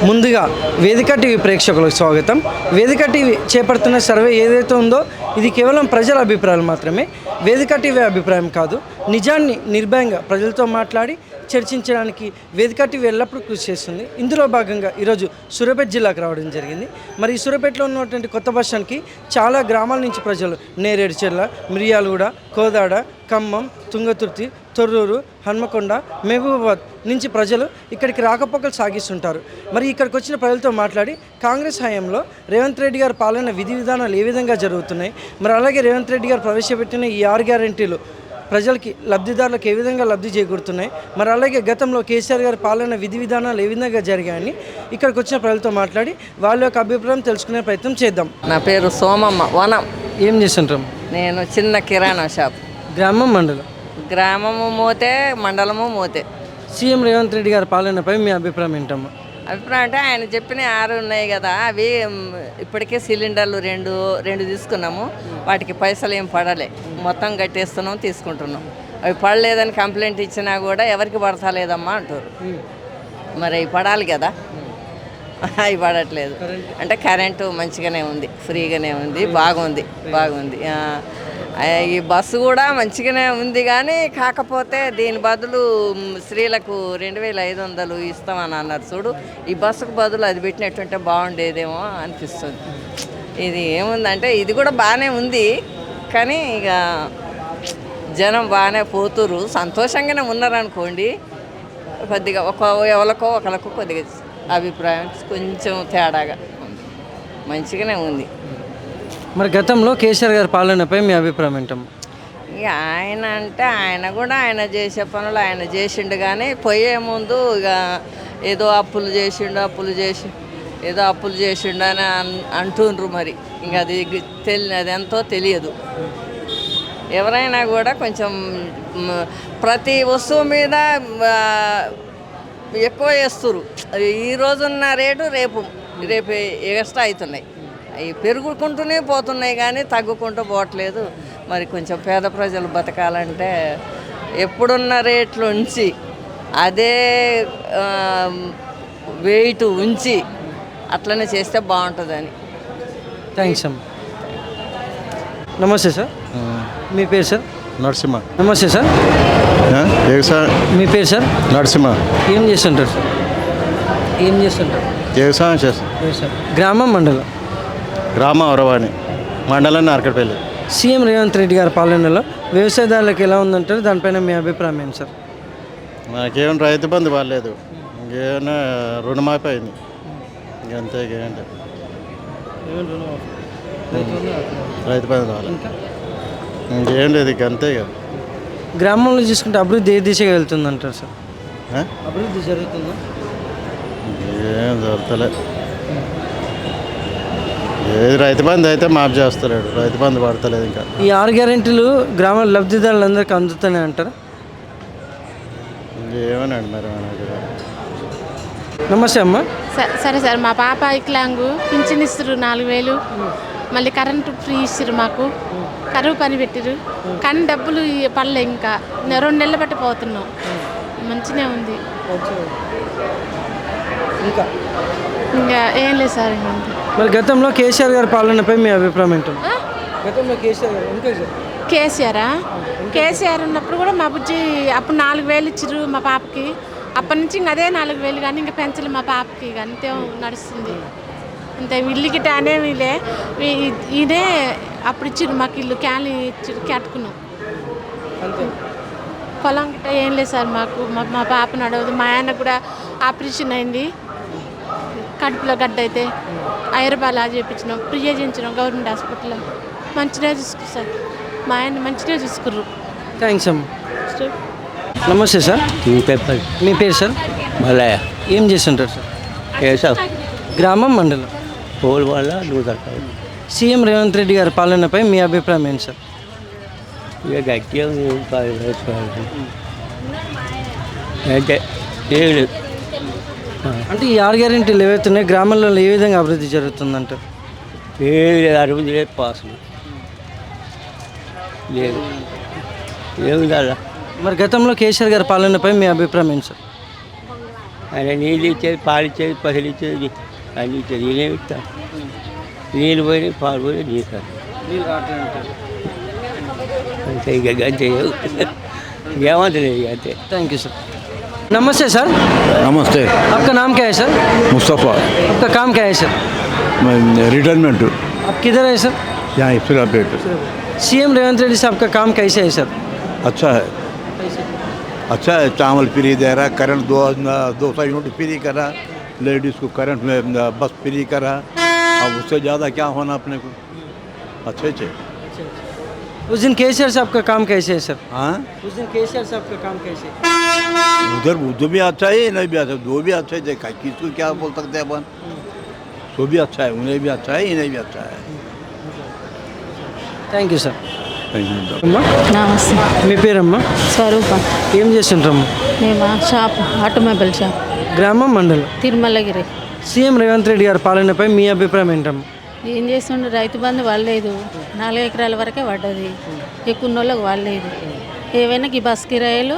ముందుగా వేదిక టీవీ ప్రేక్షకులకు స్వాగతం. వేదిక టీవీ చేపడుతున్న సర్వే ఏదైతే ఉందో ఇది కేవలం ప్రజల అభిప్రాయాలు మాత్రమే. వేదిక టీవీ అభిప్రాయం కాదు. నిజాన్ని నిర్భయంగా ప్రజలతో మాట్లాడి చర్చించడానికి వేదిక టీవీ ఎల్లప్పుడూ కృషి చేస్తుంది. ఇందులో భాగంగా ఈరోజు సూర్యాపేట జిల్లాకు రావడం జరిగింది. మరి ఈ సూర్యాపేటలో ఉన్నటువంటి కొత్త బస్ స్టాండ్కి చాలా గ్రామాల నుంచి ప్రజలు నేరేడుచెర్ల, మిర్యాలగూడ, కోదాడ, ఖమ్మం, తుంగతుర్తి, తొర్రూరు, హన్మకొండ, మహబూబాబాద్ నుంచి ప్రజలు ఇక్కడికి రాకపోకలు సాగిస్తుంటారు. మరి ఇక్కడికి వచ్చిన ప్రజలతో మాట్లాడి కాంగ్రెస్ హయాంలో రేవంత్ రెడ్డి గారు పాలన విధి విధానాలు ఏ విధంగా జరుగుతున్నాయి, మరి అలాగే రేవంత్ రెడ్డి గారు ప్రవేశపెట్టిన ఈ 6 గ్యారెంటీలు ప్రజలకి లబ్ధిదారులకు ఏ విధంగా లబ్ధి చేకూరుతున్నాయి, మరి అలాగే గతంలో కేసీఆర్ గారి పాలన విధి విధానాలు ఏ విధంగా జరిగాయని ఇక్కడికి వచ్చిన ప్రజలతో మాట్లాడి వాళ్ళ యొక్క అభిప్రాయం తెలుసుకునే ప్రయత్నం చేద్దాం. నా పేరు సోమమ్మ. వనం. ఏం చేస్తుంటాం? నేను చిన్న కిరాణా షాప్. గ్రామం, మండలం? గ్రామము మోతే, మండలము మోతే. సీఎం రేవంత్ రెడ్డి గారి పాలనపై మీ అభిప్రాయం ఏంటమ్మా? అభిప్రాయం అంటే ఆయన చెప్పిన 6 ఉన్నాయి కదా, అవి ఇప్పటికే సిలిండర్లు రెండు తీసుకున్నాము. వాటికి పైసలు ఏం పడలే, మొత్తం కట్టేస్తున్నాం, తీసుకుంటున్నాం. అవి పడలేదని కంప్లైంట్ ఇచ్చినా కూడా ఎవరికి పడతలేదమ్మా అంటారు. మరి అవి పడాలి కదా, అవి పడట్లేదు. అంటే కరెంటు మంచిగానే ఉంది, ఫ్రీగానే ఉంది, బాగుంది. ఈ బస్సు కూడా మంచిగానే ఉంది, కానీ కాకపోతే దీని బదులు స్త్రీలకు 2500 ఇస్తామని అన్నారు చూడు. ఈ బస్సుకు బదులు అది పెట్టినట్టుంటే బాగుండేదేమో అనిపిస్తుంది. ఇది ఏముందంటే ఇది కూడా బాగానే ఉంది, కానీ ఇక జనం బాగానే పోతురు, సంతోషంగానే ఉన్నారనుకోండి. కొద్దిగా ఒకరికి కొద్దిగా అభిప్రాయం కొంచెం తేడాగా ఉంది, మంచిగానే ఉంది. మరి గతంలో కేసీఆర్ గారి పాలనపై మీ అభిప్రాయం ఏంటమ్మా? ఇక ఆయన చేసే పనులు ఆయన చేసిండు, కానీ పోయే ముందు ఇక ఏదో అప్పులు చేసిండు అని అంటుండ్రు. మరి ఇంకా అది ఎంతో తెలియదు. ఎవరైనా కూడా కొంచెం ప్రతి వస్తువు మీద ఎక్కువ వేస్తురు. ఈ రోజున్న రేటు రేపు ఎక్స్ట్రా అవుతున్నాయి. అవి పెరుగుకుంటూనే పోతున్నాయి, కానీ తగ్గుకుంటూ పోవట్లేదు. మరి కొంచెం పేద ప్రజలు బతకాలంటే ఎప్పుడున్న రేట్లు ఉంచి అదే వెయిట్ ఉంచి అట్లనే చేస్తే బాగుంటుందని. థ్యాంక్స్ అమ్మ. నమస్తే సార్. మీ పేరు సార్? నరసింహ. నమస్తే సార్. మీ పేరు సార్? నరసింహ. ఏం చేస్తుంటారు సార్? వ్యవసాయం చేస్తాం. గ్రామం, మండలం? గ్రామం అవరవాణి, మండలం నార్కట్పల్లి. సీఎం రేవంత్ రెడ్డి గారి పాలనలో వ్యవసాయదారులకు ఎలా ఉందంటారు, దానిపైన మీ అభిప్రాయం ఏంటి సార్? మాకేం రైతు బంధు పడలేదు, ఇంకేమైనా రుణమాఫీ అయింది, ఇంకంతే. ఇంకేంటి రైతు బంధు రాలేదు, ఇంకేం లేదు, ఇంకంతే. ఇక గ్రామంలో చూసుకుంటే అభివృద్ధి ఏ దిశగా వెళ్తుందంటారు సార్? అభివృద్ధి జరుగుతుందా? ఏం జరుగుతలే. ఏది రైతు బంధు అయితే మాఫ్ చేస్తలేడు, రైతు బంధు పడతలేదు. ఇంకా ఈ 6 గ్యారెంటీలు గ్రామ లబ్ధిదారులందరికీ అందుతానే అంటారా? ఏమనండి మరి. నమస్తే అమ్మ. సరే సార్, మా పాప వికలాంగు, పింఛన్ ఇస్తారు 4000, మళ్ళీ కరెంటు ఫ్రీ ఇస్తారు, మాకు కరువు పని పెట్టిరు, కానీ డబ్బులు పడలే. ఇంకా 2 నెలలు బట్టి పోతున్నాం. మంచిగా ఉంది. ఇంకా ఏం లేదు సార్. మరి గతంలో కేసీఆర్ గారి పాలనపై మీ అభిప్రాయం ఏంటో? గతంలో కేసీఆర్ ఉన్నప్పుడు కూడా మా బుజ్జి అప్పుడు 4000 ఇచ్చిర్రు మా పాపకి. అప్పటి నుంచి ఇంకా అదే 4000, కానీ ఇంకా పెంచలే మా పాపకి. ఇక అంతే నడుస్తుంది. అంతే. ఇల్లు గిట్ట అనేవిలే, ఇదే అప్పుడు ఇచ్చిర్రు మాకు ఇల్లు, క్యాన్లు ఇచ్చిర్రు, కట్టుకున్నాం. పొలం గిట్ట ఏం లేదు సార్ మాకు. మా పాప నడవదు. మా ఆయన కూడా ఆపరేషన్ అయింది, కడుపులో గడ్డ అయితే 5 రూపాయలు చేయించినాం, ఫ్రీ చేయించినాం గవర్నమెంట్ హాస్పిటల్లో. మంచిగా చూసుకురు సార్, మా ఆయన మంచిగా చూసుకుర్రు. థ్యాంక్స్ అమ్మ. నమస్తే సార్. మీ పేరు సార్? మల్లయ్య. ఏం చేస్తుంటారు సార్? గ్రామం, మండలం? సీఎం రేవంత్ రెడ్డి గారి పాలనపై మీ అభిప్రాయం ఏంటి సార్? అంటే ఈ 6 గ్యారెంటీలు ఏవైతున్నాయి గ్రామాల్లో ఏ విధంగా అభివృద్ధి జరుగుతుందంటారు? అభివృద్ధి లేదు, పాసులు లేదు, ఏమి కదా. మరి గతంలో కేసీఆర్ గారి పాలనపై మీ అభిప్రాయం ఏంటి సార్? ఆయన నీళ్ళు ఇచ్చేది, పాలు ఇచ్చేది, పసలు ఇచ్చేది, అన్నీ ఇచ్చేది. నేనేమి ఇస్తా? నీళ్ళు పోయినాయి, పాలు పోయినాయి, నీళ్ళు కాదు. నీళ్ళు రావట్లేదు. అంతే ఇక అంతే ఏమంటలేదు ఇక అంతే. Thank you sir. नमस्ते सर. नमस्ते. आपका नाम क्या है सर? मुस्तफ़ा. आपका काम क्या है सर? मैं रिटायरमेंट. आप किधर है सर? यहाँ इफ्तरापेट. सीएम रेवंत रेड्डी साहब का काम कैसे है सर? अच्छा है. अच्छा है. चावल फ्री दे रहा, करंट 200 यूनिट फ्री करा, लेडीज़ को करंट में बस फ्री करा. अब उससे ज़्यादा क्या होना अपने को. अच्छे अच्छे. उस दिन केसीआर साहब का काम कैसे है सर? हाँ, उस दिन केसीआर साहब का काम कैसे है? उधर भी अच्छा है, नहीं भी अच्छा, दो भी अच्छे थे. किसको क्या बोल सकते हैं अपन. तो भी अच्छा है, उन्हें भी अच्छा है, इन्हें भी अच्छा है. Thank you sir. Thank you. అమ్మా నమస్తే. మీ పేరమ్మా? స్వరూప. ఏం చేస్తుంటారమ్మా? మేము షాప్ ఆటోమొబైల్ షాప్ గ్రామం మండలం. తిరుమలగిరి. సీఎం రేవంత్ రెడ్డి గారి పాలనపై మీ అభిప్రాయం ఏంటమ్మా? ఏం చేస్తుండ్రు, రైతు బంధు వాళ్ళలేదు, 4 ఎకరాల వరకే పడ్డది, ఎక్కువ వాళ్ళకి వాళ్ళలేదు. ఏవైనా ఈ బస్ కిరాయిలు,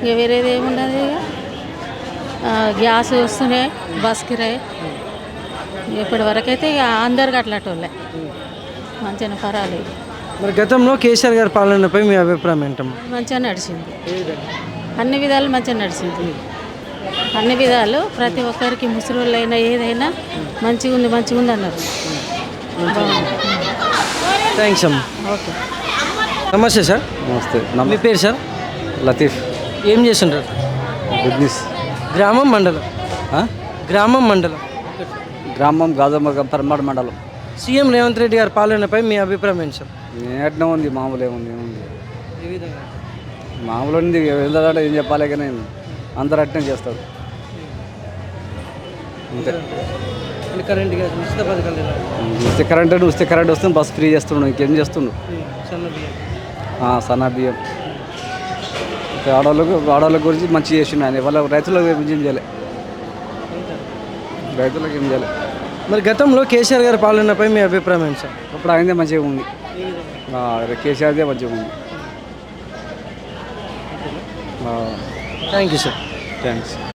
ఇక వేరేది ఏమున్నది, ఇక గ్యాస్ వస్తున్నాయి, బస్ కిరాయి ఇప్పటి వరకైతే ఇక అందరికి అట్లాంటి మంచిగా పర్వాలేదు. మరి గతంలో కేసీఆర్ గారి పాలనపై మీ అభిప్రాయం ఏంటమ్మా? మంచిగా నడిచింది, అన్ని విధాలు మంచిగా నడిచింది. అన్ని విధాలు ప్రతి ఒక్కరికి ముసలిళ్ళైనా ఏదైనా మంచిగా ఉంది అన్నారు. థ్యాంక్స్ అమ్మా. ఓకే. నమస్తే సార్. నమస్తే. మీ పేరు సార్? లతీఫ్. ఏం చేస్తుంటారు? బిజినెస్. గ్రామం మండలం. గ్రామం మండలం. గ్రామం గాజామర్గం పరమాడు మండలం. సీఎం రేవంత్ రెడ్డి గారి పాలనపై మీ అభిప్రాయం ఏంటి సార్? ఎట్లా ఉంది, మామూలు ఏముంది ఏ విధంగా? మామూలు ఉంది. వెళ్తాడంటే ఏం చెప్పాలి కానీ అందరు అట్నే చేస్తారు అంతే. కరెంట్ గ్యాస్ ఉచిత పథకాలు ఎలా? ఉస్తే కరెంట్ వస్తుంది, బస్ ఫ్రీ చేస్తున్నాడు, ఇంకేం చేస్తుండు. సన్న బియ్యం. సన్న బియ్యం ఆడవాళ్ళ గురించి మంచిగా చేసిండు ఆయన. వాళ్ళ రైతులకు ఏం చేయలే, రైతులకు ఏం చేయలే. మరి గతంలో కేసీఆర్ గారి పాలనపై మీ అభిప్రాయం ఏంటి సార్? ఇప్పుడు ఆయనదే మంచిగా ఉంది, కేసీఆర్దే మంచిగా ఉంది. Thank you sir. థ్యాంక్స్.